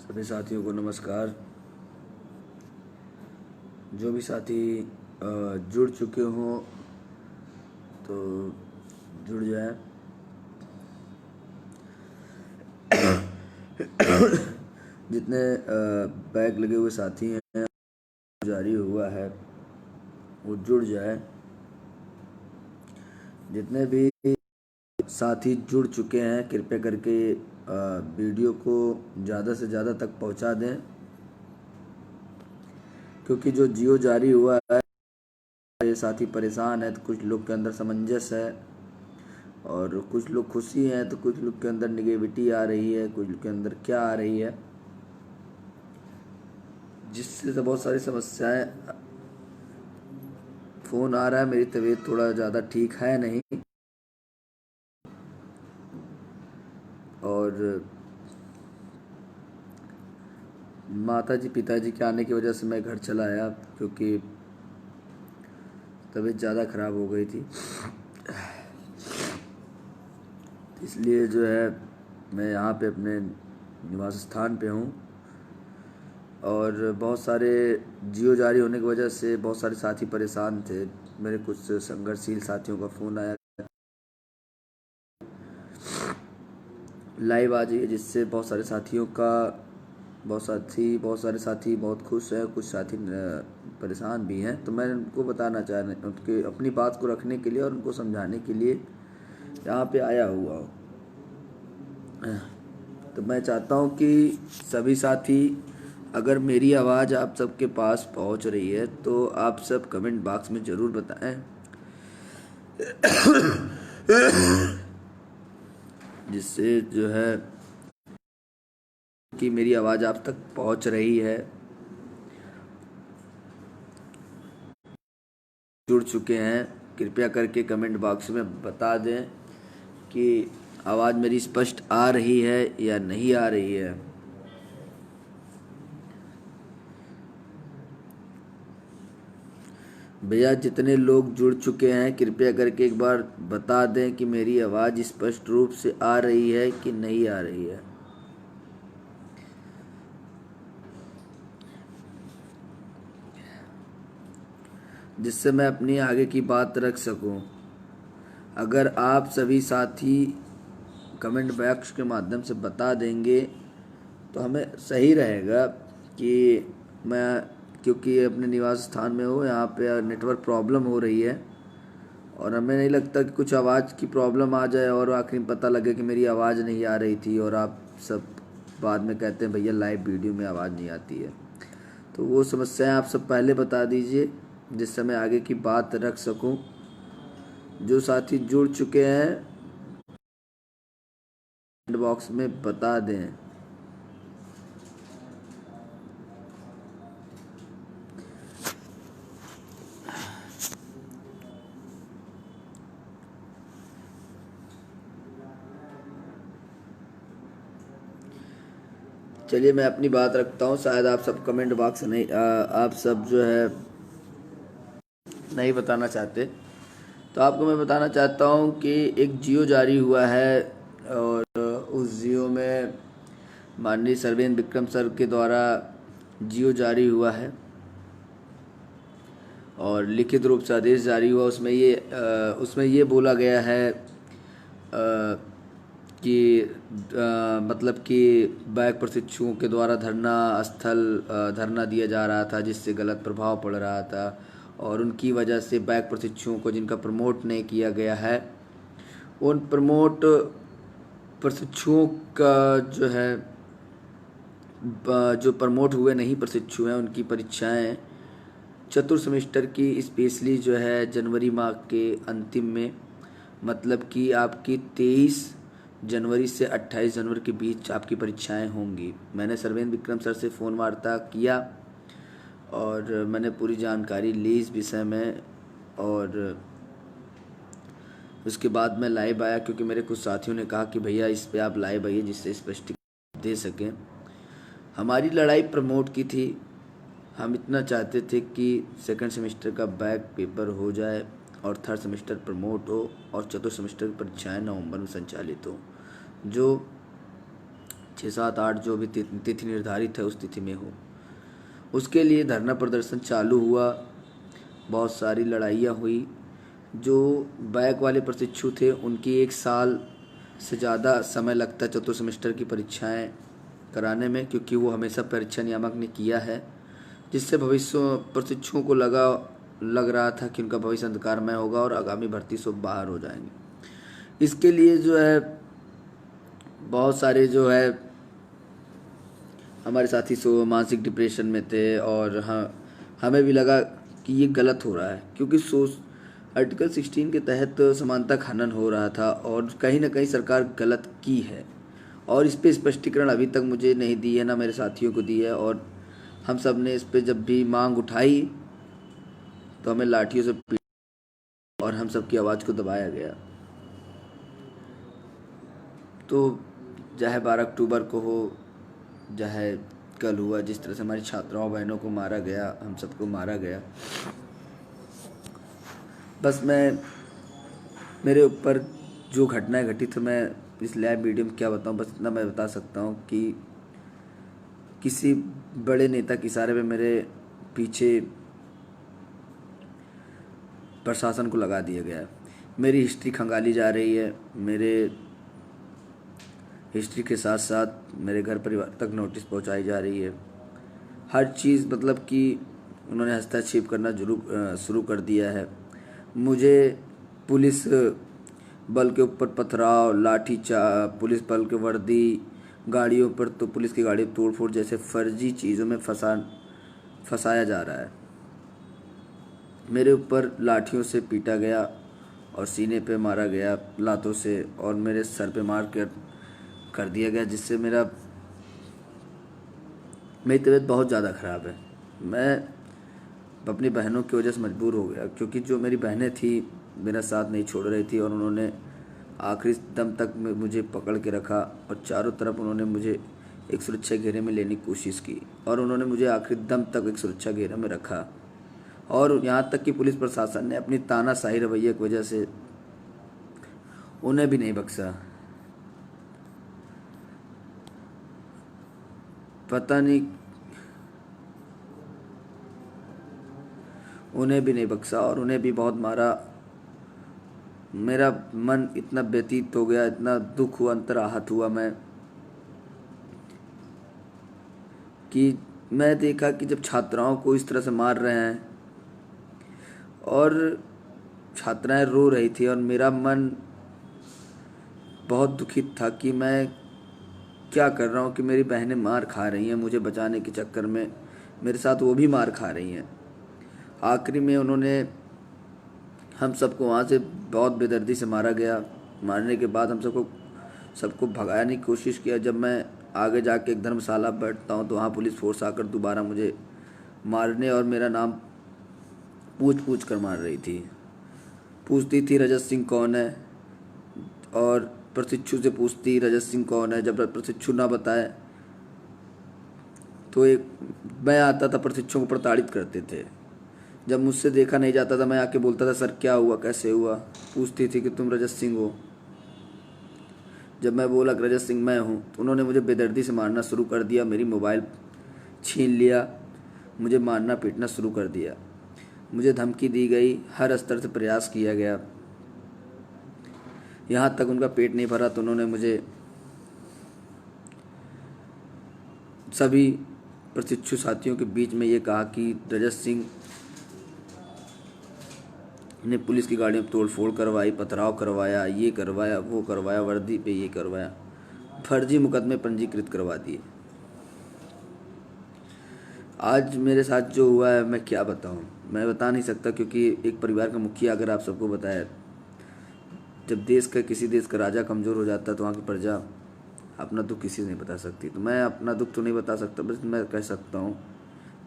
सभी साथियों को नमस्कार। जो भी साथी जुड़ चुके हों तो जुड़ जाएं। जितने बैग लगे हुए साथी हैं जारी हुआ है वो जुड़ जाए। जितने भी साथी जुड़ चुके हैं कृपया करके वीडियो को ज़्यादा से ज़्यादा तक पहुंचा दें, क्योंकि जो जियो जारी हुआ है ये साथी परेशान है तो कुछ लोग के अंदर समंजस है और कुछ लोग खुशी हैं तो कुछ लोग के अंदर निगेटिविटी आ रही है, कुछ लोग के अंदर क्या आ रही है, जिससे तो बहुत सारी समस्याएं। फ़ोन आ रहा है, मेरी तबीयत थोड़ा ज़्यादा ठीक है नहीं और माताजी पिताजी के आने की वजह से मैं घर चला आया क्योंकि तबीयत ज़्यादा ख़राब हो गई थी। इसलिए जो है मैं यहाँ पे अपने निवास स्थान पे हूँ और बहुत सारे जियो जारी होने की वजह से बहुत सारे साथी परेशान थे। मेरे कुछ संघर्षशील साथियों का फ़ोन आया लाइव आ जाइए, जिससे बहुत सारे साथी बहुत खुश हैं, कुछ साथी परेशान भी हैं। तो मैं उनको बताना चाह रहे उनके अपनी बात को रखने के लिए और उनको समझाने के लिए यहाँ पे आया हुआ हूँ। तो मैं चाहता हूँ कि सभी साथी, अगर मेरी आवाज़ आप सबके पास पहुँच रही है तो आप सब कमेंट बॉक्स में ज़रूर बताएं जिससे जो है कि मेरी आवाज़ आप तक पहुँच रही है। जुड़ चुके हैं कृपया करके कमेंट बॉक्स में बता दें कि आवाज़ मेरी स्पष्ट आ रही है या नहीं आ रही है। भैया जितने लोग जुड़ चुके हैं कृपया करके एक बार बता दें कि मेरी आवाज़ स्पष्ट रूप से आ रही है कि नहीं आ रही है। जिससे मैं अपनी आगे की बात रख सकूं। अगर आप सभी साथी कमेंट बॉक्स के माध्यम से बता देंगे तो हमें सही रहेगा कि मैं, क्योंकि अपने निवास स्थान में हूँ, यहाँ पे नेटवर्क प्रॉब्लम हो रही है और हमें नहीं लगता कि कुछ आवाज़ की प्रॉब्लम आ जाए और आखिर में पता लगे कि मेरी आवाज़ नहीं आ रही थी और आप सब बाद में कहते हैं भैया लाइव वीडियो में आवाज़ नहीं आती है। तो वो समस्याएं आप सब पहले बता दीजिए जिससे मैं आगे की बात रख सकूं। जो साथी जुड़ चुके हैं कमेंट बॉक्स में बता दें। चलिए मैं अपनी बात रखता हूँ, शायद आप सब कमेंट बॉक्स नहीं आप सब जो है नहीं बताना चाहते, तो आपको मैं बताना चाहता हूँ कि एक जियो जारी हुआ है और उस जियो में माननीय सर्वेंद्र विक्रम सर के द्वारा जियो जारी हुआ है और लिखित रूप से आदेश जारी हुआ। उसमें ये बोला गया है कि मतलब कि बैक प्रशिक्षुओं के द्वारा धरना दिया जा रहा था जिससे गलत प्रभाव पड़ रहा था और उनकी वजह से बैक प्रशिक्षुओं को जिनका प्रमोट नहीं किया गया है उन प्रशिक्षुओं का जो है जो प्रमोट हुए नहीं प्रशिक्षु हैं उनकी परीक्षाएं चतुर्थ सेमेस्टर की स्पेशली जो है जनवरी माह के अंतिम में, मतलब कि आपकी 23 जनवरी से 28 जनवरी के बीच आपकी परीक्षाएं होंगी। मैंने सर्वेंद्र विक्रम सर से फ़ोन वार्ता किया और मैंने पूरी जानकारी ली इस विषय में और उसके बाद मैं लाइव आया क्योंकि मेरे कुछ साथियों ने कहा कि भैया इस पे आप लाइव आइए जिससे स्पष्टीकरण दे सकें। हमारी लड़ाई प्रमोट की थी। हम इतना चाहते थे कि सेकंड सेमेस्टर का बैक पेपर हो जाए और थर्ड सेमेस्टर प्रमोट हो और चतुर्थ सेमेस्टर की परीक्षाएँ नवंबर में संचालित हो। जो 6, 7, 8 जो भी तिथि निर्धारित है उस तिथि में हो। उसके लिए धरना प्रदर्शन चालू हुआ, बहुत सारी लड़ाइयाँ हुई। जो बैक वाले प्रशिक्षु थे उनकी 1 साल से ज़्यादा समय लगता है चतुर्थ सेमेस्टर की परीक्षाएं कराने में, क्योंकि वो हमेशा परीक्षा नियामक ने किया है, जिससे भविष्य प्रशिक्षुओं को लग रहा था कि उनका भविष्य अंधकारमय होगा और आगामी भर्ती से बाहर हो जाएंगे। इसके लिए जो है बहुत सारे जो है हमारे साथी मानसिक डिप्रेशन में थे, और हमें भी लगा कि ये गलत हो रहा है, क्योंकि आर्टिकल 16 के तहत समानता खनन हो रहा था और कहीं ना कहीं सरकार गलत की है। और इस पे स्पष्टीकरण अभी तक मुझे नहीं दी है, ना मेरे साथियों को दी है, और हम सब ने इस पे जब भी मांग उठाई तो हमें लाठियों से पीटा और हम सब की आवाज़ को दबाया गया। तो चाहे 12 अक्टूबर को हो, चाहे कल हुआ, जिस तरह से हमारी छात्राओं बहनों को मारा गया, हम सबको मारा गया, बस मेरे ऊपर जो घटनाएं घटी तो मैं इस लाइव वीडियो में क्या बताऊं, बस इतना मैं बता सकता हूं कि किसी बड़े नेता की इशारे पे मेरे पीछे प्रशासन को लगा दिया गया है। मेरी हिस्ट्री खंगाली जा रही है, मेरे हिस्ट्री के साथ साथ मेरे घर परिवार तक नोटिस पहुंचाई जा रही है। हर चीज़ मतलब कि उन्होंने हस्तक्षेप करना शुरू कर दिया है। मुझे पुलिस बल के ऊपर पथराव, पुलिस बल के वर्दी, गाड़ियों पर तो पुलिस की गाड़ी तोड़फोड़ जैसे फर्जी चीज़ों में फंसाया जा रहा है। मेरे ऊपर लाठियों से पीटा गया और सीने पे मारा गया लातों से, और मेरे सर पे मार कर दिया गया, जिससे मेरी तबीयत बहुत ज़्यादा ख़राब है। मैं अपनी बहनों की वजह से मजबूर हो गया, क्योंकि जो मेरी बहनें थी मेरा साथ नहीं छोड़ रही थी, और उन्होंने आखिरी दम तक मुझे पकड़ के रखा, और चारों तरफ उन्होंने मुझे एक सुरक्षा घेरे में लेने की कोशिश की, और उन्होंने मुझे आखिरी दम तक एक सुरक्षा घेरे में रखा। और यहाँ तक कि पुलिस प्रशासन ने अपनी तानाशाही रवैये की वजह से उन्हें भी नहीं बख्शा। पता नहीं, उन्हें भी नहीं बख्शा और उन्हें भी बहुत मारा। मेरा मन इतना व्यतीत हो गया, इतना दुख हुआ, अंतर आहत हुआ मैं, कि मैं देखा कि जब छात्राओं को इस तरह से मार रहे हैं और छात्राएं रो रही थी, और मेरा मन बहुत दुखित था कि मैं क्या कर रहा हूँ कि मेरी बहनें मार खा रही हैं मुझे बचाने के चक्कर में, मेरे साथ वो भी मार खा रही हैं। आखिरी में उन्होंने हम सबको वहाँ से बहुत बेदर्दी से मारा गया। मारने के बाद हम सबको भगाने की कोशिश किया। जब मैं आगे जाके एक धर्मशाला बैठता हूँ तो वहाँ पुलिस फोर्स आकर दोबारा मुझे मारने और मेरा नाम पूछ कर मार रही थी। पूछती थी रजत सिंह कौन है, और प्रशिक्षु से पूछती रजत सिंह कौन है। जब प्रशिक्षु ना बताए तो मैं आता था, प्रशिक्षुओं को प्रताड़ित करते थे। जब मुझसे देखा नहीं जाता था मैं आके बोलता था सर क्या हुआ, कैसे हुआ। पूछती थी कि तुम रजत सिंह हो। जब मैं बोला कि रजत सिंह मैं हूँ तो उन्होंने मुझे बेदर्दी से मारना शुरू कर दिया, मेरी मोबाइल छीन लिया, मुझे मारना पीटना शुरू कर दिया। मुझे धमकी दी गई, हर स्तर से प्रयास किया गया, यहाँ तक उनका पेट नहीं भरा तो उन्होंने मुझे सभी प्रशिक्षु साथियों के बीच में ये कहा कि रजत सिंह ने पुलिस की गाड़ी में तोड़फोड़ करवाई, पथराव करवाया, ये करवाया, वो करवाया, वर्दी पे ये करवाया, फर्जी मुकदमे पंजीकृत करवा दिए। आज मेरे साथ जो हुआ है मैं क्या बताऊं, मैं बता नहीं सकता, क्योंकि एक परिवार का मुखिया अगर आप सबको बताया, जब किसी देश का राजा कमज़ोर हो जाता है तो वहाँ की प्रजा अपना दुख किसी से नहीं बता सकती। तो मैं अपना दुख तो नहीं बता सकता, बस मैं कह सकता हूँ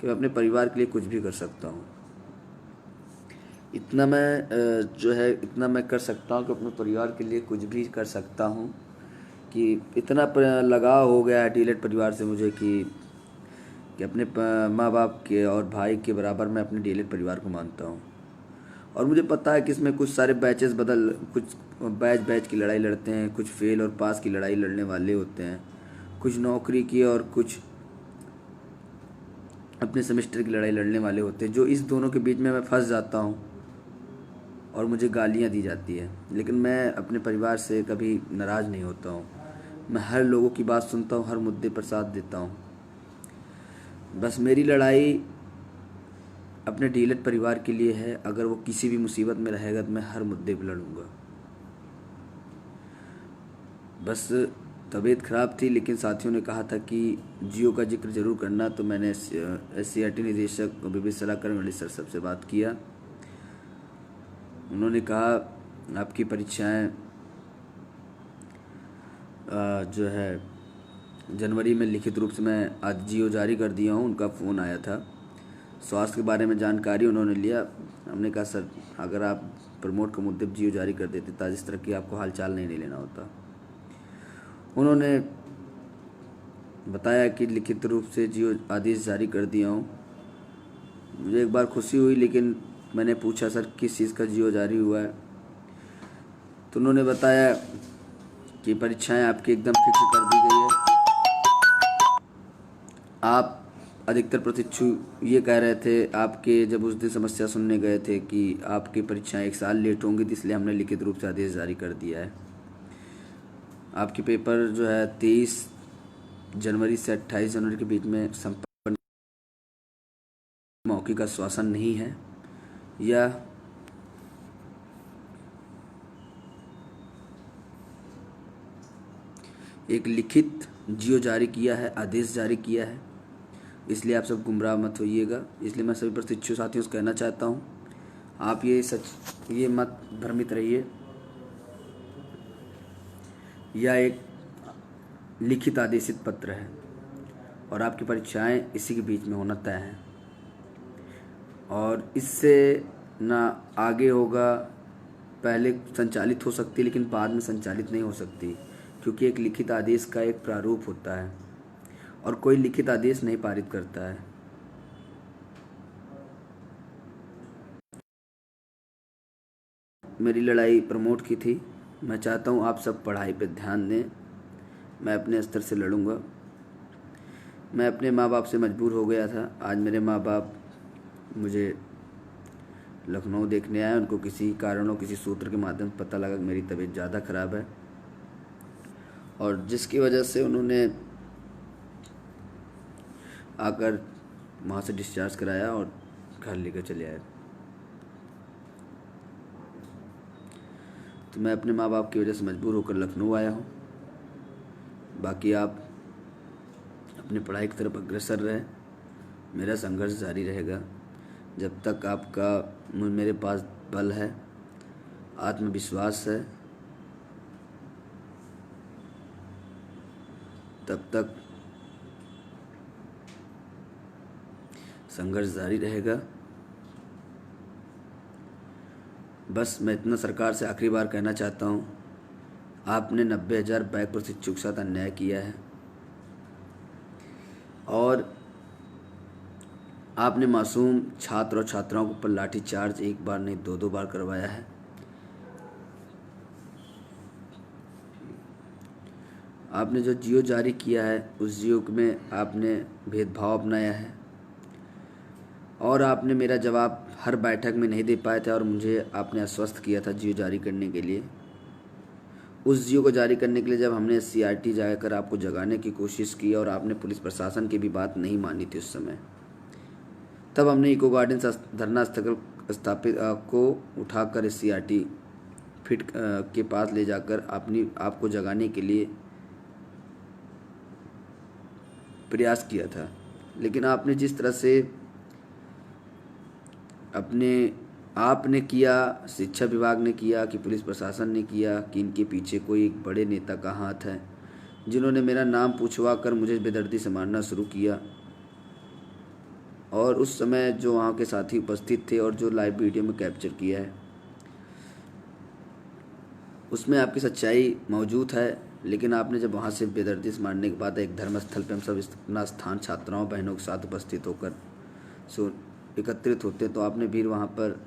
कि मैं अपने परिवार के लिए कुछ भी कर सकता हूँ। इतना मैं कर सकता हूँ कि अपने परिवार के लिए कुछ भी कर सकता हूँ, कि इतना लगाव हो गया है डीलेट परिवार से मुझे कि अपने माँ बाप के और भाई के बराबर मैं अपने डीलेट परिवार को मानता हूँ। और मुझे पता है कि इसमें कुछ सारे कुछ बैच की लड़ाई लड़ते हैं, कुछ फेल और पास की लड़ाई लड़ने वाले होते हैं, कुछ नौकरी की और कुछ अपने सेमेस्टर की लड़ाई लड़ने वाले होते हैं, जो इस दोनों के बीच में मैं फंस जाता हूँ और मुझे गालियाँ दी जाती है। लेकिन मैं अपने परिवार से कभी नाराज़ नहीं होता हूँ। मैं हर लोगों की बात सुनता हूँ, हर मुद्दे पर साथ देता हूँ। बस मेरी लड़ाई अपने डीलर परिवार के लिए है। अगर वो किसी भी मुसीबत में रहेगा तो मैं हर मुद्दे पर लड़ूंगा। बस तबीयत ख़राब थी, लेकिन साथियों ने कहा था कि जियो का जिक्र ज़रूर करना, तो मैंने SCRT निदेशक और विभिन्न सलाहकार मंडली सर सबसे बात किया। उन्होंने कहा आपकी परीक्षाएं जो है जनवरी में लिखित रूप से मैं आज जियो जारी कर दिया हूँ। उनका फ़ोन आया था, स्वास्थ्य के बारे में जानकारी उन्होंने लिया। हमने कहा सर, अगर आप प्रमोट के मुद्दे पर जियो जारी कर देते तो इस तरह की आपको हाल चाल नहीं लेना होता। उन्होंने बताया कि लिखित रूप से जियो आदेश जारी कर दिया हूँ। मुझे एक बार खुशी हुई, लेकिन मैंने पूछा सर किस चीज़ का जियो जारी हुआ है, तो उन्होंने बताया कि परीक्षाएं आपकी एकदम फिक्स कर दी गई है। आप अधिकतर प्रशिक्षु ये कह रहे थे, आपके जब उस दिन समस्या सुनने गए थे कि आपकी परीक्षाएं 1 साल लेट होंगी, तो इसलिए हमने लिखित रूप से आदेश जारी कर दिया है। आपके पेपर जो है 23 जनवरी से 28 जनवरी के बीच में संपन्न मौखिक आश्वासन नहीं है। यह एक लिखित जियो जारी किया है, आदेश जारी किया है, इसलिए आप सब गुमराह मत होइएगा। इसलिए मैं सभी प्रशिक्षु साथियों से कहना चाहता हूँ, आप ये मत भ्रमित रहिए। यह एक लिखित आदेशित पत्र है और आपकी परीक्षाएं इसी के बीच में होना तय है, और इससे ना आगे होगा, पहले संचालित हो सकती है लेकिन बाद में संचालित नहीं हो सकती, क्योंकि एक लिखित आदेश का एक प्रारूप होता है और कोई लिखित आदेश नहीं पारित करता है। मेरी लड़ाई प्रमोट की थी। मैं चाहता हूँ आप सब पढ़ाई पे ध्यान दें। मैं अपने स्तर से लड़ूंगा। मैं अपने माँ बाप से मजबूर हो गया था। आज मेरे माँ बाप मुझे लखनऊ देखने आए। उनको किसी कारणों, किसी सूत्र के माध्यम से पता लगा कि मेरी तबीयत ज़्यादा ख़राब है, और जिसकी वजह से उन्होंने आकर वहाँ से डिस्चार्ज कराया और घर लेकर चले आए। तो मैं अपने माँ बाप की वजह से मजबूर होकर लखनऊ आया हूँ। बाकी आप अपनी पढ़ाई की तरफ अग्रसर रहें। मेरा संघर्ष जारी रहेगा जब तक आपका मेरे पास बल है, आत्मविश्वास है, तब तक संघर्ष जारी रहेगा। बस मैं इतना सरकार से आखिरी बार कहना चाहता हूँ, आपने 90,000 बैक प्रशिक्षु के साथ अन्याय किया है और आपने मासूम छात्र और छात्राओं के ऊपर लाठीचार्ज 1 बार नहीं 2-2 बार करवाया है। आपने जो जियो जारी किया है, उस जियो में आपने भेदभाव अपनाया है और आपने मेरा जवाब हर बैठक में नहीं दे पाए थे, और मुझे आपने आश्वस्त किया था जियो जारी करने के लिए। उस जियो को जारी करने के लिए जब हमने SCRT जाकर आपको जगाने की कोशिश की और आपने पुलिस प्रशासन की भी बात नहीं मानी थी उस समय, तब हमने इको गार्डन धरना स्थल स्थापित को उठाकर SCRT फिट के पास ले जाकर आपको जगाने के लिए प्रयास किया था। लेकिन आपने जिस तरह से आपने किया, शिक्षा विभाग ने किया, कि पुलिस प्रशासन ने किया, कि इनके पीछे कोई एक बड़े नेता का हाथ है, जिन्होंने मेरा नाम पूछवा कर मुझे बेदर्दी से मारना शुरू किया। और उस समय जो वहाँ के साथी उपस्थित थे और जो लाइव वीडियो में कैप्चर किया है, उसमें आपकी सच्चाई मौजूद है। लेकिन आपने जब वहाँ से बेदर्दी से मारने के बाद एक धर्मस्थल पर हम सब अपना स्थान छात्राओं बहनों के साथ उपस्थित होकर एकत्रित होते, तो आपने भी वहाँ पर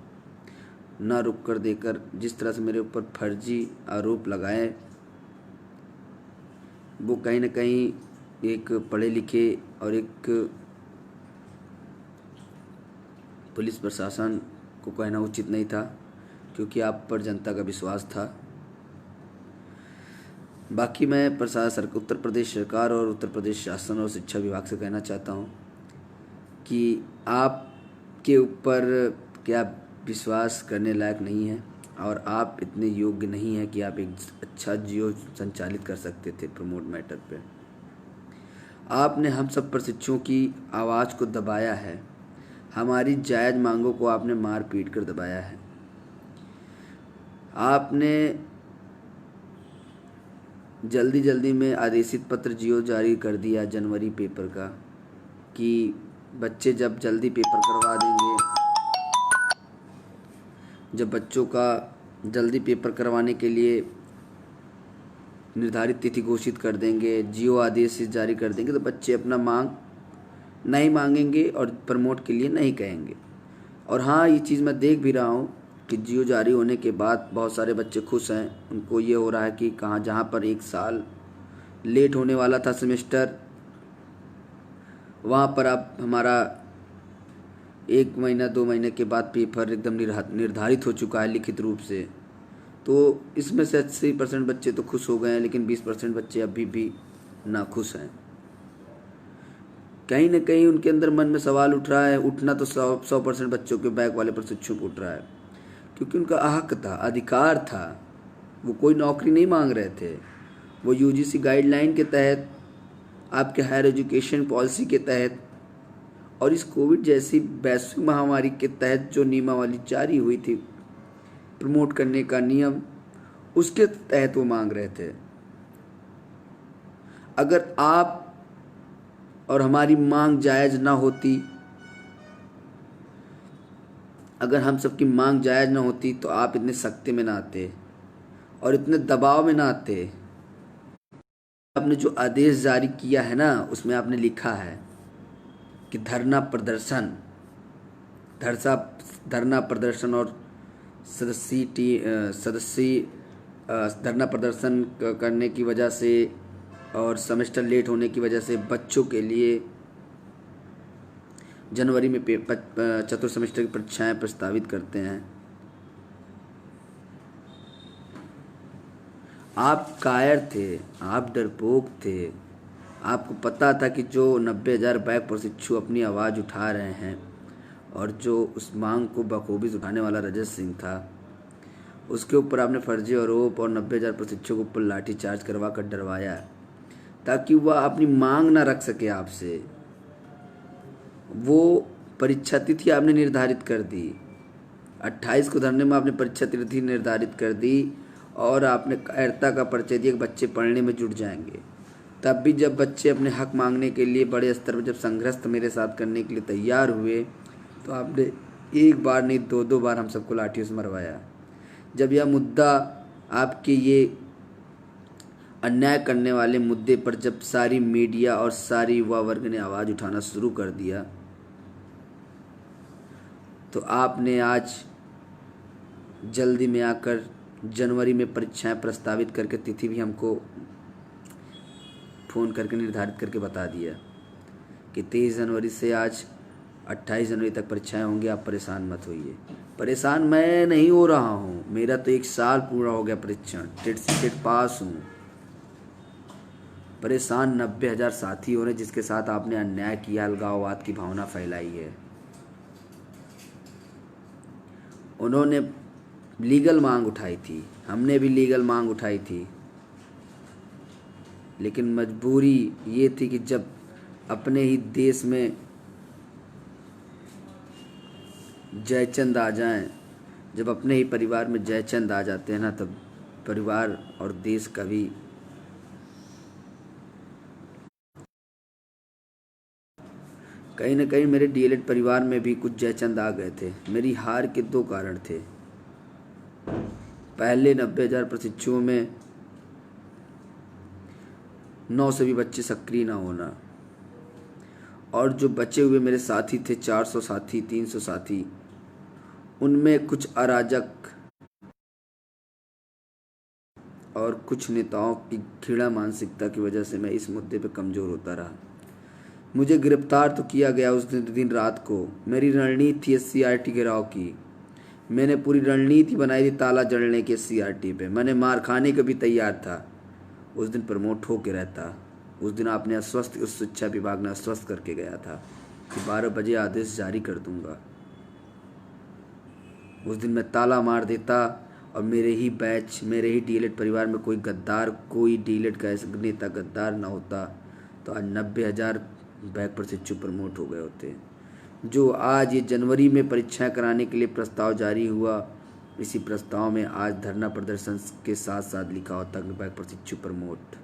न रुक कर देकर जिस तरह से मेरे ऊपर फर्जी आरोप लगाए, वो कहीं न कहीं एक पढ़े लिखे और एक पुलिस प्रशासन को कहना उचित नहीं था, क्योंकि आप पर जनता का विश्वास था। बाकी मैं उत्तर प्रदेश सरकार और उत्तर प्रदेश शासन और शिक्षा विभाग से कहना चाहता हूँ कि आपके ऊपर क्या विश्वास करने लायक नहीं है और आप इतने योग्य नहीं हैं कि आप एक अच्छा जियो संचालित कर सकते थे। प्रमोट मैटर पे आपने हम सब प्रशिक्षुओं की आवाज़ को दबाया है, हमारी जायज़ मांगों को आपने मार पीट कर दबाया है। आपने जल्दी जल्दी में आदेशित पत्र जियो जारी कर दिया जनवरी पेपर का कि बच्चे जब जल्दी पेपर करवा देंगे, जब बच्चों का जल्दी पेपर करवाने के लिए निर्धारित तिथि घोषित कर देंगे, जियो आदेश जारी कर देंगे, तो बच्चे अपना मांग नहीं मांगेंगे और प्रमोट के लिए नहीं कहेंगे। और हाँ, ये चीज़ मैं देख भी रहा हूँ कि जियो जारी होने के बाद बहुत सारे बच्चे खुश हैं। उनको ये हो रहा है कि जहाँ पर 1 साल लेट होने वाला था सेमेस्टर, वहाँ पर अब हमारा 1 महीना 2 महीने के बाद पेपर एकदम निर्धारित हो चुका है लिखित रूप से। तो इसमें से 80% बच्चे तो खुश हो गए हैं, लेकिन 20% बच्चे अभी भी नाखुश हैं। कहीं ना कहीं उनके अंदर मन में सवाल उठ रहा है, उठना तो 100% बच्चों के बैक वाले प्रशिक्षु को उठ रहा है, क्योंकि उनका हक था, अधिकार था। वो कोई नौकरी नहीं मांग रहे थे, वो यूजीसी गाइडलाइन के तहत, आपके हायर एजुकेशन पॉलिसी के तहत और इस कोविड जैसी वैश्विक महामारी के तहत जो नियमावली जारी हुई थी प्रमोट करने का नियम, उसके तहत वो मांग रहे थे। अगर आप और हमारी मांग जायज़ ना होती, अगर हम सबकी मांग जायज़ ना होती, तो आप इतने सख्ते में ना आते और इतने दबाव में ना आते। आपने जो आदेश जारी किया है ना, उसमें आपने लिखा है कि धरना प्रदर्शन और सदस्य धरना प्रदर्शन करने की वजह से और सेमेस्टर लेट होने की वजह से बच्चों के लिए जनवरी में चतुर्थ सेमेस्टर की परीक्षाएं प्रस्तावित करते हैं। आप कायर थे, आप डरपोक थे। आपको पता था कि जो 90,000 बैक प्रशिक्षु अपनी आवाज़ उठा रहे हैं और जो उस मांग को बखूबी उठाने वाला रजत सिंह था, उसके ऊपर आपने फर्जी आरोप और 90,000 प्रशिक्षुओं के ऊपर लाठीचार्ज करवा कर डरवाया, ताकि वह अपनी मांग ना रख सके आपसे। वो परीक्षा तिथि आपने निर्धारित कर दी, 28 को धरने में आपने परीक्षा तिथि निर्धारित कर दी और आपने कायरता का परिचय दिया कि बच्चे पढ़ने में जुट जाएंगे। तब भी जब बच्चे अपने हक मांगने के लिए बड़े स्तर पर जब संघर्ष मेरे साथ करने के लिए तैयार हुए, तो आपने 1 बार नहीं 2-2 बार हम सबको लाठियों से मरवाया। जब यह मुद्दा आपके ये अन्याय करने वाले मुद्दे पर जब सारी मीडिया और सारी युवा वर्ग ने आवाज़ उठाना शुरू कर दिया, तो आपने आज जल्दी में आकर जनवरी में परीक्षाएं प्रस्तावित करके तिथि भी हमको फ़ोन करके निर्धारित करके बता दिया कि 23 जनवरी से आज 28 जनवरी तक परीक्षाएं होंगी। आप परेशान मत होइए। परेशान मैं नहीं हो रहा हूँ, मेरा तो 1 साल पूरा हो गया परीक्षण, टेट पास हूँ। परेशान 90,000 साथी हो रहे जिसके साथ आपने अन्याय किया, अलगाववाद की भावना फैलाई है। उन्होंने लीगल मांग उठाई थी, हमने भी लीगल मांग उठाई थी, लेकिन मजबूरी ये थी कि जब अपने ही देश में जयचंद आ जाएं, जब अपने ही परिवार में जयचंद आ जाते हैं ना, तब परिवार और देश का भी कहीं ना कहीं मेरे डीएलएड परिवार में भी कुछ जयचंद आ गए थे। मेरी हार के 2 कारण थे। पहले 90,000 प्रशिक्षुओं में 9 से भी बच्चे सक्रिय ना होना, और जो बचे हुए मेरे साथी थे 400 साथी 300 साथी, उनमें कुछ अराजक और कुछ नेताओं की घृणा मानसिकता की वजह से मैं इस मुद्दे पर कमज़ोर होता रहा। मुझे गिरफ्तार तो किया गया उस दिन रात को। मेरी रणनीति थी SCRT घेराव की। मैंने पूरी रणनीति बनाई थी ताला जड़ने की SCRT पे। मैंने मार खाने को भी तैयार था। उस दिन प्रमोट हो के रहता। उस दिन आपने अस्वस्थ उस शिक्षा विभाग ने अस्वस्थ करके गया था कि 12 बजे आदेश जारी कर दूंगा। उस दिन मैं ताला मार देता और मेरे ही बैच, मेरे ही DLED परिवार में कोई गद्दार, कोई DLED का ऐसा नेता गद्दार ना होता तो आज 90,000 बैक प्रशिक्षु प्रमोट हो गए होते। जो आज ये जनवरी में परीक्षाएं कराने के लिए प्रस्ताव जारी हुआ, इसी प्रस्ताव में आज धरना प्रदर्शन के साथ साथ लिखा होता कि बैक प्रशिक्षु प्रमोट।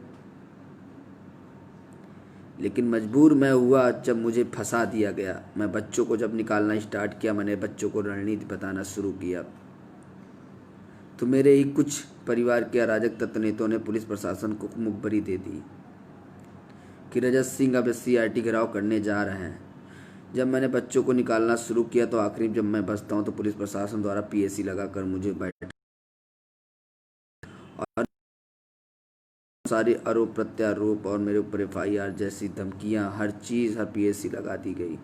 लेकिन मजबूर मैं हुआ जब मुझे फंसा दिया गया। मैं बच्चों को जब निकालना स्टार्ट किया, मैंने बच्चों को रणनीति बताना शुरू किया तो मेरे ही कुछ परिवार के अराजक तत्व नेताओं ने पुलिस प्रशासन को मुखबरी दे दी कि रजत सिंह अब SCRT घेराव करने जा रहे हैं। जब मैंने बच्चों को निकालना शुरू किया तो आखिरी जब मैं बचता हूँ तो पुलिस प्रशासन द्वारा PAC लगाकर मुझे बैठ और सारे आरोप प्रत्यारोप और मेरे ऊपर FIR जैसी धमकियाँ, हर चीज़, हर PAC लगा दी गई।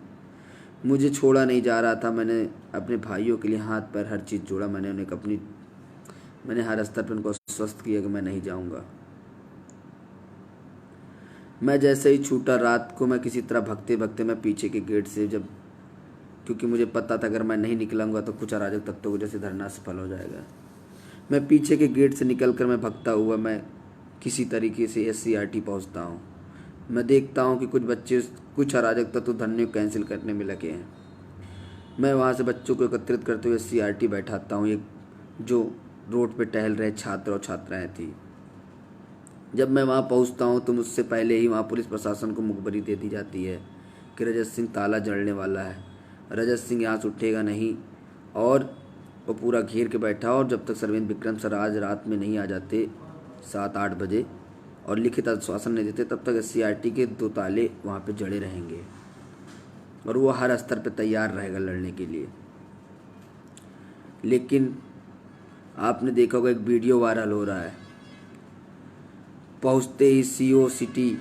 मुझे छोड़ा नहीं जा रहा था। मैंने अपने भाइयों के लिए हाथ पैर हर चीज़ जोड़ा। मैंने हर स्तर पर उनको आश्वस्त किया कि मैं नहीं जाऊंगा। मैं जैसे ही छूटा रात को, मैं किसी तरह भगते भगते मैं पीछे के गेट से, क्योंकि मुझे पता था अगर मैं नहीं निकलूंगा तो कुछ अराजक तत्वों को जैसे धरना सफल हो जाएगा। मैं पीछे के गेट से निकलकर मैं भगता हुआ मैं किसी तरीके से SCRT पहुंचता हूं। मैं देखता हूं कि कुछ अराजक तत्व धरने को कैंसिल करने में लगे हैं। मैं वहां से बच्चों को एकत्रित करते हुए SCRT बैठाता हूं, एक जो रोड पे टहल रहे छात्र और छात्राएं थी। जब मैं वहां पहुंचता हूं तो मुझसे पहले ही वहां पुलिस प्रशासन को मुखबरी दे दी जाती है कि रजत सिंह ताला जड़ने वाला है, रजत सिंह यहाँ से उठेगा नहीं। और वो पूरा घेर के बैठा, और जब तक सरवेंद्र विक्रम सर आज रात में नहीं आ जाते 7-8 बजे और लिखित आश्वासन नहीं देते, तब तक SCRT के 2 ताले वहाँ पे जड़े रहेंगे और वो हर स्तर पे तैयार रहेगा लड़ने के लिए। लेकिन आपने देखा होगा एक वीडियो वायरल हो रहा है, पहुँचते ही CO सिटी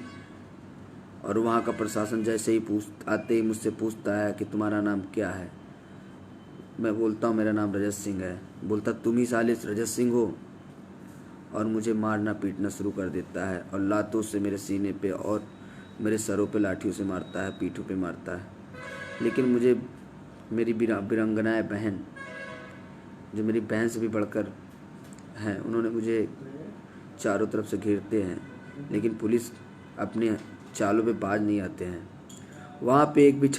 और वहाँ का प्रशासन जैसे ही आते ही मुझसे पूछता है कि तुम्हारा नाम क्या है। मैं बोलता हूँ मेरा नाम रजत सिंह है। बोलता तुम ही साले रजत सिंह हो, और मुझे मारना पीटना शुरू कर देता है और लातों से मेरे सीने पे और मेरे सरों पे लाठियों से मारता है, पीठों पे मारता है। लेकिन मुझे मेरी वीरांगनाएं बहन, जो मेरी बहन से भी बढ़कर हैं, उन्होंने मुझे चारों तरफ से घेरते हैं, लेकिन पुलिस अपने चालों पे बाज नहीं आते हैं। वहाँ पे एक भी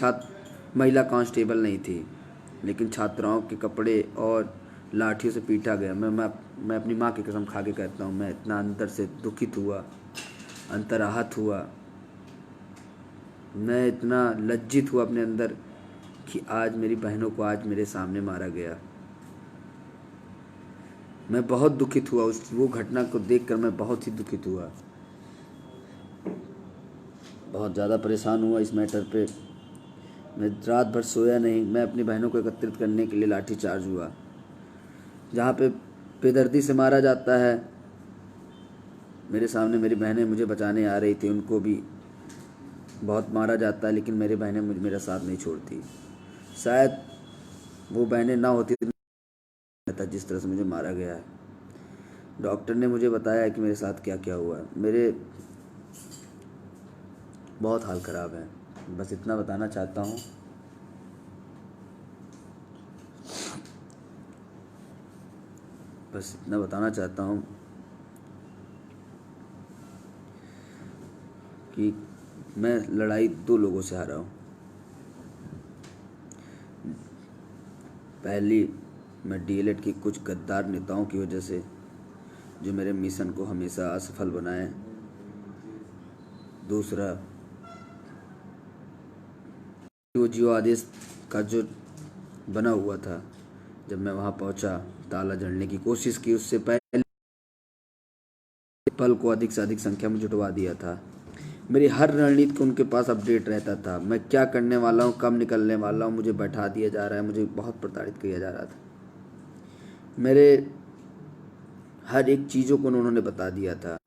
महिला कांस्टेबल नहीं थी, लेकिन छात्राओं के कपड़े और लाठियों से पीटा गया। मैं अपनी माँ की कसम खा के कहता हूँ, मैं इतना अंदर से दुखित हुआ, अंतराहत हुआ, मैं इतना लज्जित हुआ अपने अंदर कि आज मेरी बहनों को आज मेरे सामने मारा गया। मैं बहुत दुखित हुआ, वो घटना को देखकर मैं बहुत ही दुखित हुआ, बहुत ज़्यादा परेशान हुआ इस मैटर पे। मैं रात भर सोया नहीं। मैं अपनी बहनों को एकत्रित करने के लिए लाठीचार्ज हुआ। जहाँ पे बेदर्दी से मारा जाता है, मेरे सामने मेरी बहनें मुझे बचाने आ रही थी, उनको भी बहुत मारा जाता है, लेकिन मेरी बहनें मेरा साथ नहीं छोड़ती। शायद वो बहनें ना होती था जिस तरह से मुझे मारा गया है। डॉक्टर ने मुझे बताया कि मेरे साथ क्या क्या हुआ है। मेरे बहुत हाल ख़राब है। बस इतना बताना चाहता हूँ। बस इतना बताना चाहता हूँ कि मैं लड़ाई 2 लोगों से हारा हूँ। पहली, मैं DLED की कुछ गद्दार नेताओं की वजह से, जो मेरे मिशन को हमेशा असफल बनाए। दूसरा, वो जियो आदेश का जो बना हुआ था, जब मैं वहाँ पहुँचा ताला जड़ने की कोशिश की, उससे पहले पल को अधिक से अधिक संख्या में जुटवा दिया था। मेरी हर रणनीति को उनके पास अपडेट रहता था। मैं क्या करने वाला हूँ, कब निकलने वाला हूँ, मुझे बैठा दिया जा रहा है, मुझे बहुत प्रताड़ित किया जा रहा था। मेरे हर एक चीज़ों को उन्होंने बता दिया था।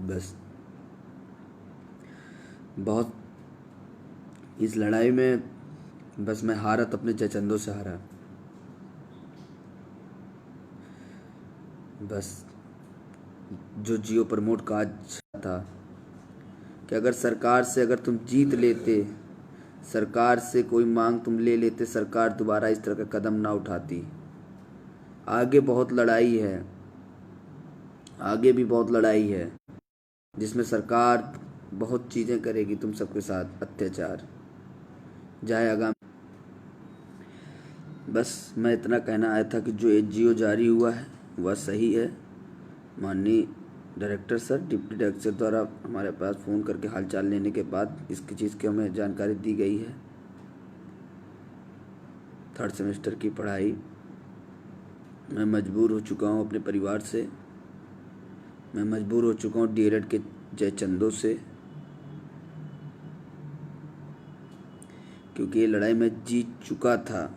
बस बहुत इस लड़ाई में बस मैं हारा तो अपने जयचंदों से हारा। बस जो जियो प्रमोट का आज था कि अगर सरकार से अगर तुम जीत लेते, सरकार से कोई मांग तुम ले लेते, सरकार दोबारा इस तरह का कदम ना उठाती। आगे बहुत लड़ाई है, आगे भी बहुत लड़ाई है जिसमें सरकार बहुत चीज़ें करेगी तुम सबके साथ, अत्याचार चाहे आगामी। बस मैं इतना कहना आया था कि जो एजीओ जारी हुआ है वह सही है। माननीय डायरेक्टर सर, डिप्टी डायरेक्टर द्वारा हमारे पास फ़ोन करके हालचाल लेने के बाद इसकी चीज़ की हमें जानकारी दी गई है। 3rd सेमेस्टर की पढ़ाई मैं मजबूर हो चुका हूँ अपने परिवार से, मैं मजबूर हो चुका हूँ डीएलएड के जयचंदों से, क्योंकि ये लड़ाई मैं जीत चुका था।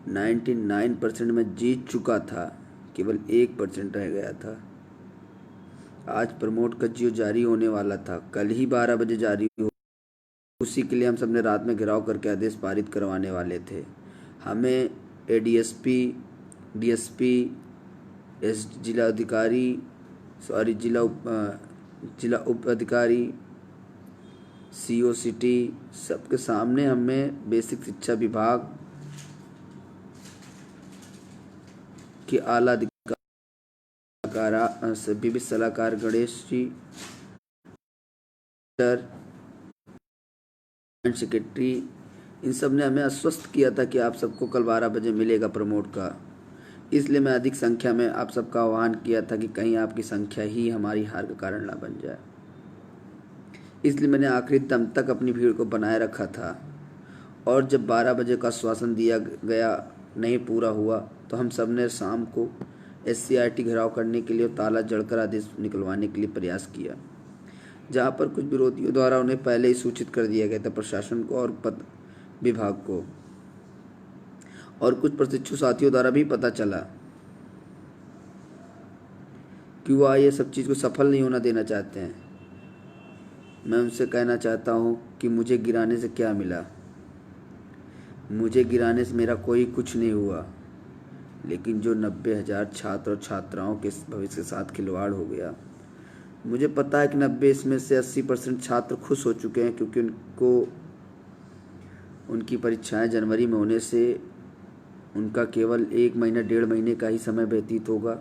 99% में जीत चुका था, केवल 1% रह गया था। आज प्रमोट का जियो जारी होने वाला था, कल ही 12 बजे जारी हो। उसी के लिए हम सबने रात में घेराव करके आदेश पारित करवाने वाले थे। हमें एडीएसपी, डीएसपी, जिला अधिकारी, जिला उप अधिकारी, सीओ सिटी सबके सामने हमें बेसिक शिक्षा विभाग के आला बीबी सलाहकार गणेश जी, सेक्रेटरी, इन सब ने हमें आश्वस्त किया था कि आप सबको कल 12 बजे मिलेगा प्रमोट का। इसलिए मैं अधिक संख्या में आप सबका आह्वान किया था कि कहीं आपकी संख्या ही हमारी हार का कारण ना बन जाए। इसलिए मैंने आखिरी दम तक अपनी भीड़ को बनाए रखा था। और जब 12 बजे का आश्वासन दिया गया नहीं पूरा हुआ तो हम सब ने शाम को SCRT घेराव करने के लिए ताला जड़कर आदेश निकलवाने के लिए प्रयास किया, जहां पर कुछ विरोधियों द्वारा उन्हें पहले ही सूचित कर दिया गया था, प्रशासन को और विभाग को, और कुछ प्रशिक्षु साथियों द्वारा भी पता चला कि वह ये सब चीज़ को सफल नहीं होना देना चाहते हैं। मैं उनसे कहना चाहता हूँ कि मुझे गिराने से क्या मिला, मुझे गिराने से मेरा कोई कुछ नहीं हुआ, लेकिन जो 90,000 छात्र और छात्राओं के भविष्य के साथ खिलवाड़ हो गया। मुझे पता है कि 90 इसमें से 80% छात्र खुश हो चुके हैं, क्योंकि उनकी परीक्षाएं जनवरी में होने से उनका केवल 1 महीना 1.5 महीने का ही समय व्यतीत होगा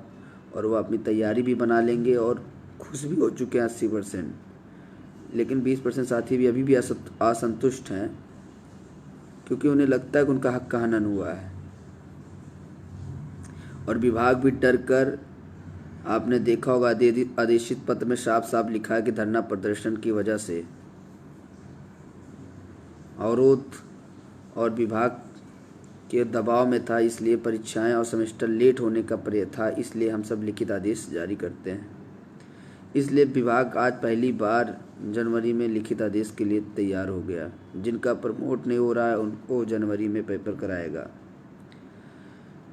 और वह अपनी तैयारी भी बना लेंगे और खुश भी हो चुके हैं 80%। लेकिन 20% साथी भी अभी भी असंतुष्ट हैं, क्योंकि उन्हें लगता है कि उनका हक का हनन हुआ है। और विभाग भी डर कर, आपने देखा होगा आदेशित पत्र में साफ साफ लिखा है कि धरना प्रदर्शन की वजह से अवरोध और विभाग के दबाव में था, इसलिए परीक्षाएं और सेमेस्टर लेट होने का प्रे था, इसलिए हम सब लिखित आदेश जारी करते हैं। इसलिए विभाग आज पहली बार जनवरी में लिखित आदेश के लिए तैयार हो गया। जिनका प्रमोट नहीं हो रहा है उनको जनवरी में पेपर कराएगा।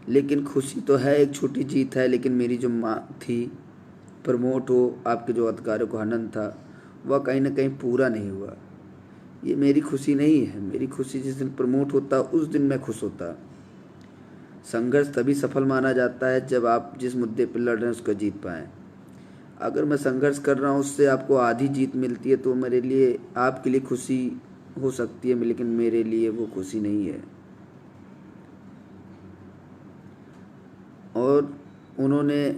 लेकिन खुशी तो है, एक छोटी जीत है, लेकिन मेरी जो मांग थी प्रमोट हो, आपके जो अधिकारियों को हनन था, वह कहीं ना कहीं पूरा नहीं हुआ। ये मेरी खुशी नहीं है। मेरी खुशी जिस दिन प्रमोट होता उस दिन मैं खुश होता। संघर्ष तभी सफल माना जाता है जब आप जिस मुद्दे पर लड़ रहे हैं उसको जीत पाएँ। अगर मैं संघर्ष कर रहा हूँ उससे आपको आधी जीत मिलती है तो मेरे लिए, आपके लिए खुशी हो सकती है, लेकिन मेरे लिए वो खुशी नहीं है। और उन्होंने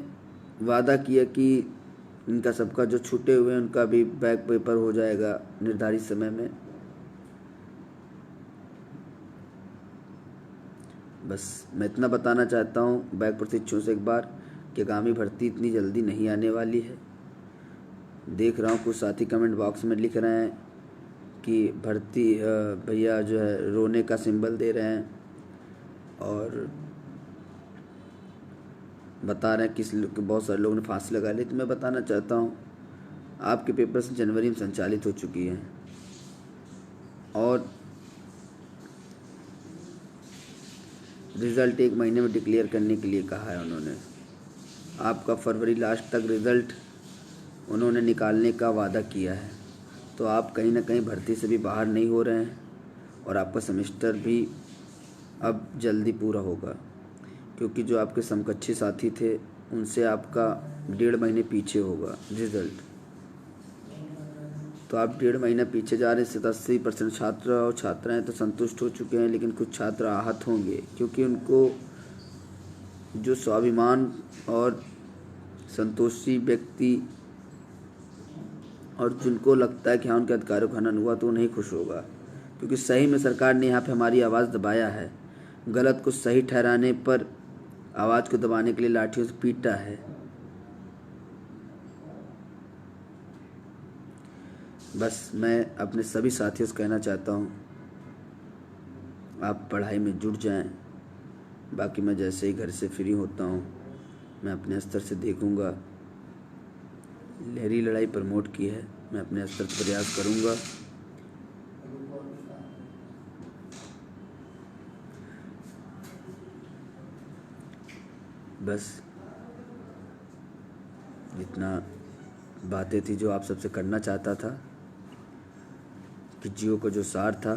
वादा किया कि इनका सबका जो छूटे हुए हैं उनका भी बैक पेपर हो जाएगा निर्धारित समय में। बस मैं इतना बताना चाहता हूँ बैक प्रशिक्षुओं से एक बार कि आगामी भर्ती इतनी जल्दी नहीं आने वाली है। देख रहा हूँ कुछ साथी कमेंट बॉक्स में लिख रहे हैं कि भर्ती भैया जो है रोने का सिंबल दे रहे हैं और बता रहे हैं बहुत सारे लोगों ने फांसी लगा ली। तो मैं बताना चाहता हूँ आपके पेपर जनवरी में संचालित हो चुकी है और रिज़ल्ट 1 महीने में डिक्लेयर करने के लिए कहा है उन्होंने। आपका फरवरी लास्ट तक रिज़ल्ट उन्होंने निकालने का वादा किया है। तो आप कहीं ना कहीं भर्ती से भी बाहर नहीं हो रहे हैं और आपका सेमेस्टर भी अब जल्दी पूरा होगा, क्योंकि जो आपके समकक्षी साथी थे उनसे आपका 1.5 महीने पीछे होगा रिज़ल्ट। तो आप 1.5 महीना पीछे जा रहे हैं। 80% छात्र और छात्राएं तो संतुष्ट हो चुके हैं, लेकिन कुछ छात्र आहत होंगे, क्योंकि उनको जो स्वाभिमान और संतोषी व्यक्ति और जिनको लगता है कि हाँ उनके अधिकारों का हनन हुआ, तो नहीं खुश होगा, क्योंकि सही में सरकार ने यहाँ पे हमारी आवाज़ दबाया है। गलत को सही ठहराने पर आवाज़ को दबाने के लिए लाठियों से पीटा है। बस मैं अपने सभी साथियों से कहना चाहता हूँ, आप पढ़ाई में जुट जाएं। बाकी मैं जैसे ही घर से फ्री होता हूँ मैं अपने स्तर से देखूँगा। लहरी लड़ाई प्रमोट की है, मैं अपने स्तर से प्रयास करूँगा। बस इतना बातें थी जो आप सबसे करना चाहता था कि जियो का जो सार था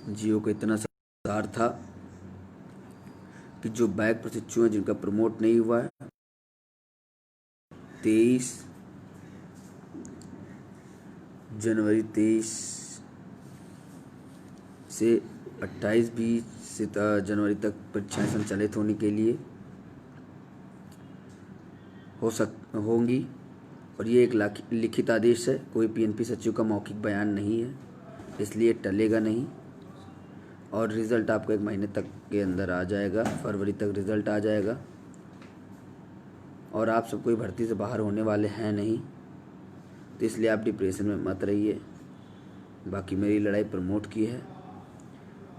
जियो का इतना सार था कि जो बैक प्रशिक्षु हैं जिनका प्रमोट नहीं हुआ है, 23 जनवरी 23 से 28-20 जनवरी तक परीक्षाएं संचालित होने के लिए होंगी। और ये एक लिखित आदेश है, कोई पीएनपी सचिव का मौखिक बयान नहीं है, इसलिए टलेगा नहीं। और रिज़ल्ट आपको 1 महीने तक के अंदर आ जाएगा, फरवरी तक रिज़ल्ट आ जाएगा। और आप सब कोई भर्ती से बाहर होने वाले हैं नहीं, तो इसलिए आप डिप्रेशन में मत रहिए। बाकी मेरी लड़ाई प्रमोट की है,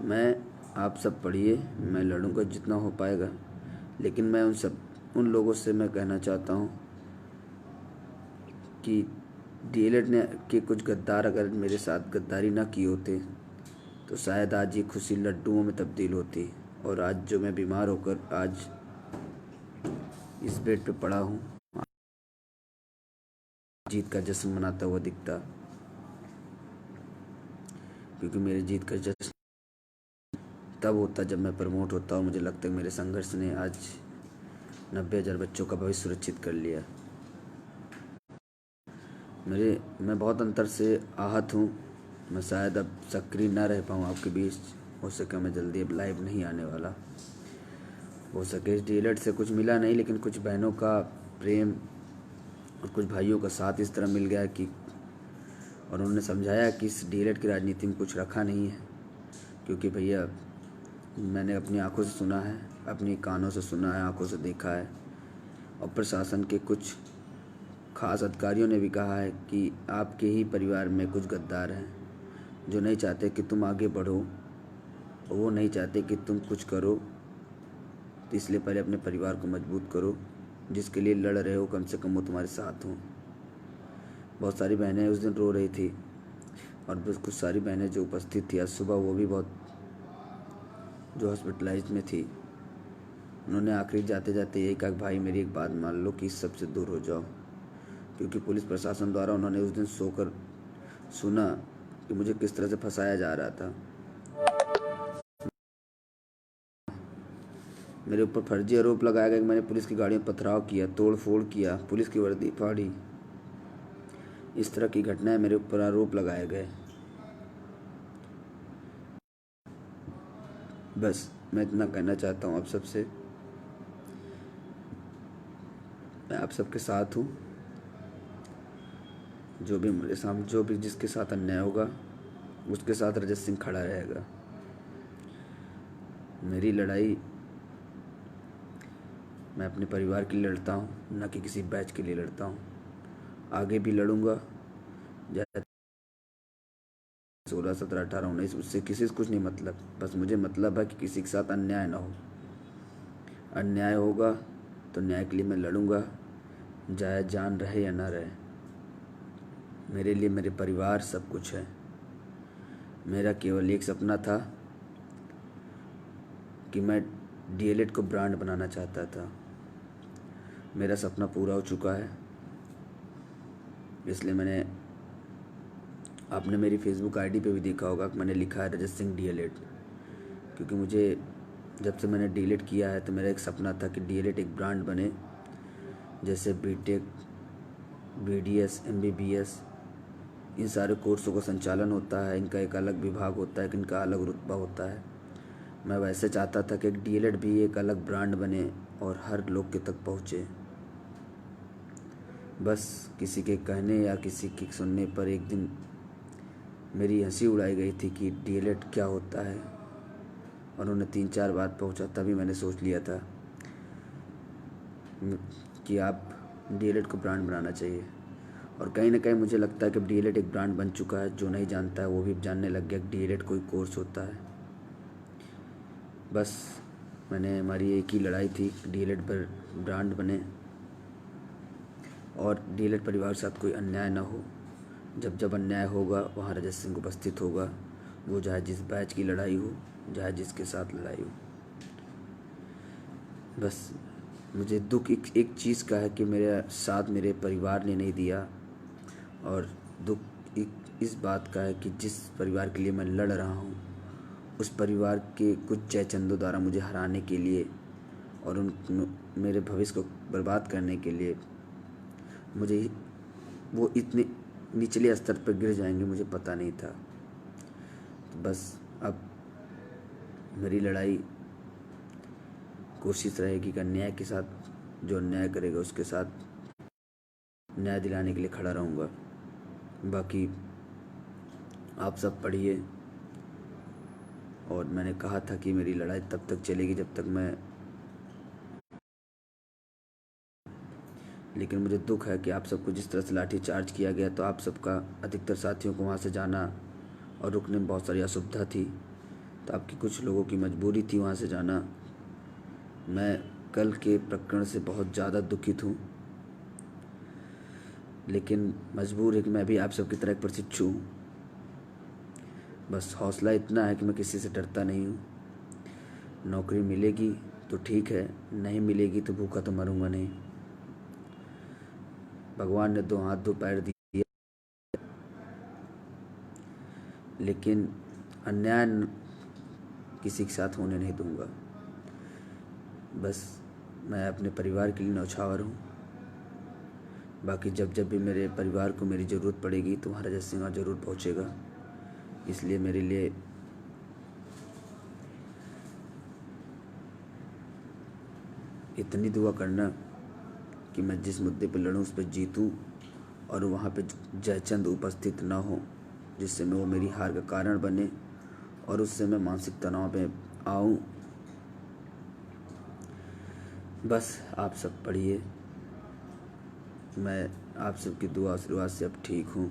मैं आप सब पढ़िए, मैं लड़ूंगा जितना हो पाएगा। लेकिन मैं उन लोगों से मैं कहना चाहता हूँ कि डीएलएड ने के कुछ गद्दार अगर मेरे साथ गद्दारी ना किए होते तो शायद आज ये खुशी लड्डुओं में तब्दील होती, और आज जो मैं बीमार होकर आज इस बेड पे पड़ा हूँ, जीत का जश्न मनाता हुआ दिखता, क्योंकि मेरी जीत का जश्न तब होता जब मैं प्रमोट होता और मुझे लगता है मेरे संघर्ष ने आज 90,000 बच्चों का भविष्य सुरक्षित कर लिया। मैं बहुत अंतर से आहत हूँ। मैं शायद अब सक्रिय ना रह पाऊँ आपके बीच, हो सके मैं जल्दी अब लाइव नहीं आने वाला, हो सके इस डीएलएड से कुछ मिला नहीं, लेकिन कुछ बहनों का प्रेम और कुछ भाइयों का साथ इस तरह मिल गया कि और उन्होंने समझाया कि इस डीएलएड की राजनीति में कुछ रखा नहीं है। क्योंकि भैया मैंने अपनी आंखों से सुना है, अपनी कानों से सुना है, आंखों से देखा है, और प्रशासन के कुछ खास अधिकारियों ने भी कहा है कि आपके ही परिवार में कुछ गद्दार हैं जो नहीं चाहते कि तुम आगे बढ़ो, और वो नहीं चाहते कि तुम कुछ करो। तो इसलिए पहले अपने परिवार को मजबूत करो, जिसके लिए लड़ रहे हो कम से कम वो तुम्हारे साथ हो। बहुत सारी बहनें उस दिन रो रही थी, और कुछ सारी बहनें जो उपस्थित थी आज सुबह, वो भी बहुत जो हॉस्पिटलाइज में थी, उन्होंने आखिरी जाते जाते यही कहा, भाई मेरी एक बात मान लो कि इस सब से दूर हो जाओ। क्योंकि पुलिस प्रशासन द्वारा उन्होंने उस दिन सोकर सुना कि मुझे किस तरह से फंसाया जा रहा था। मेरे ऊपर फर्जी आरोप लगाया गया कि मैंने पुलिस की गाड़ियों में पथराव किया, तोड़ फोड़ किया, पुलिस की वर्दी फाड़ी। इस तरह की घटनाएं मेरे ऊपर आरोप लगाए गए। बस मैं इतना कहना चाहता हूँ आप सबसे, मैं आप सबके साथ हूँ। जो भी मेरे सामने, जो भी जिसके साथ अन्याय होगा उसके साथ रजत सिंह खड़ा रहेगा। मेरी लड़ाई मैं अपने परिवार के लिए लड़ता हूँ, न कि किसी बैच के लिए लड़ता हूँ। आगे भी लड़ूंगा। 16, 17, 18, 19, उससे किसी से कुछ नहीं मतलब। बस मुझे मतलब है कि किसी के साथ अन्याय ना हो। अन्याय होगा तो न्याय के लिए मैं लड़ूंगा, चाहे जान रहे या ना रहे। मेरे लिए मेरे परिवार सब कुछ है। मेरा केवल एक सपना था कि मैं डीएलएड को ब्रांड बनाना चाहता था। मेरा सपना पूरा हो चुका है। इसलिए आपने मेरी फेसबुक आईडी पे भी देखा होगा कि मैंने लिखा है रजत सिंह डीएलएड, क्योंकि मुझे जब से मैंने डीएलएड किया है तो मेरा एक सपना था कि डीएलएड एक ब्रांड बने। जैसे बीटेक, बीडीएस, एमबीबीएस, इन सारे कोर्सों का संचालन होता है, इनका एक अलग विभाग होता है, इनका अलग रुतबा होता है। मैं वैसे चाहता था कि डीएलएड भी एक अलग ब्रांड बने और हर लोग के तक पहुँचे। बस किसी के कहने या किसी के सुनने पर एक दिन मेरी हंसी उड़ाई गई थी कि डीएलएड क्या होता है, और उन्होंने 3-4 बार पहुँचा। तभी मैंने सोच लिया था कि आप डीएलएड को ब्रांड बनाना चाहिए। और कहीं ना कहीं मुझे लगता है कि डीएलएड एक ब्रांड बन चुका है। जो नहीं जानता है वो भी जानने लग गया कि डीएलएड कोई कोर्स होता है। बस हमारी एक ही लड़ाई थी, डीएलएड पर ब्रांड बने और डीएलएड परिवार के साथ कोई अन्याय ना हो। जब जब अन्याय होगा वहाँ रजत सिंह उपस्थित होगा, वो चाहे जिस बैच की लड़ाई हो, चाहे जिसके साथ लड़ाई हो। बस मुझे दुख एक चीज़ का है कि मेरे साथ मेरे परिवार ने नहीं दिया, और दुख इस बात का है कि जिस परिवार के लिए मैं लड़ रहा हूँ उस परिवार के कुछ जयचंदों द्वारा मुझे हराने के लिए और मेरे भविष्य को बर्बाद करने के लिए मुझे वो इतने निचले स्तर पर गिर जाएंगे, मुझे पता नहीं था। तो बस अब मेरी लड़ाई कोशिश रहेगी कि अन्याय के साथ, जो अन्याय करेगा उसके साथ न्याय दिलाने के लिए खड़ा रहूँगा। बाकी आप सब पढ़िए, और मैंने कहा था कि मेरी लड़ाई तब तक चलेगी जब तक मैं, लेकिन मुझे दुख है कि आप सबको जिस तरह से लाठी चार्ज किया गया, तो आप सबका अधिकतर साथियों को वहाँ से जाना और रुकने में बहुत सारी असुविधा थी, तो आपकी कुछ लोगों की मजबूरी थी वहाँ से जाना। मैं कल के प्रकरण से बहुत ज़्यादा दुखित हूँ, लेकिन मजबूर है कि मैं भी आप सबकी तरह एक प्रशिक्षु हूँ। बस हौसला इतना है कि मैं किसी से डरता नहीं हूँ। नौकरी मिलेगी तो ठीक है, नहीं मिलेगी तो भूखा तो मरूंगा नहीं। भगवान ने 2 हाथ 2 पैर दिए, लेकिन अन्याय किसी के साथ होने नहीं दूंगा। बस मैं अपने परिवार के लिए न्यौछावर हूँ। बाकी जब जब भी मेरे परिवार को मेरी ज़रूरत पड़ेगी तो वहाँ रजत सिंह ज़रूर पहुँचेगा। इसलिए मेरे लिए इतनी दुआ करना कि मैं जिस मुद्दे पर लड़ूँ उस पर जीतूँ, और वहाँ पे जयचंद उपस्थित ना हो जिससे मैं वो मेरी हार का कारण बने और उससे मैं मानसिक तनाव में आऊँ। बस आप सब पढ़िए, मैं आप सबकी दुआ आशीर्वाद से अब ठीक हूँ।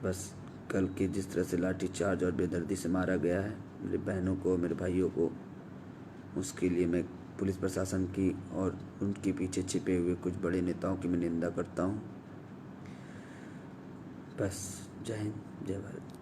बस कल के जिस तरह से लाठी चार्ज और बेदर्दी से मारा गया है मेरे बहनों को, मेरे भाइयों को, उसके लिए मैं पुलिस प्रशासन की और उनके पीछे छिपे हुए कुछ बड़े नेताओं की मैं निंदा करता हूँ। बस जय हिंद, जय भारत।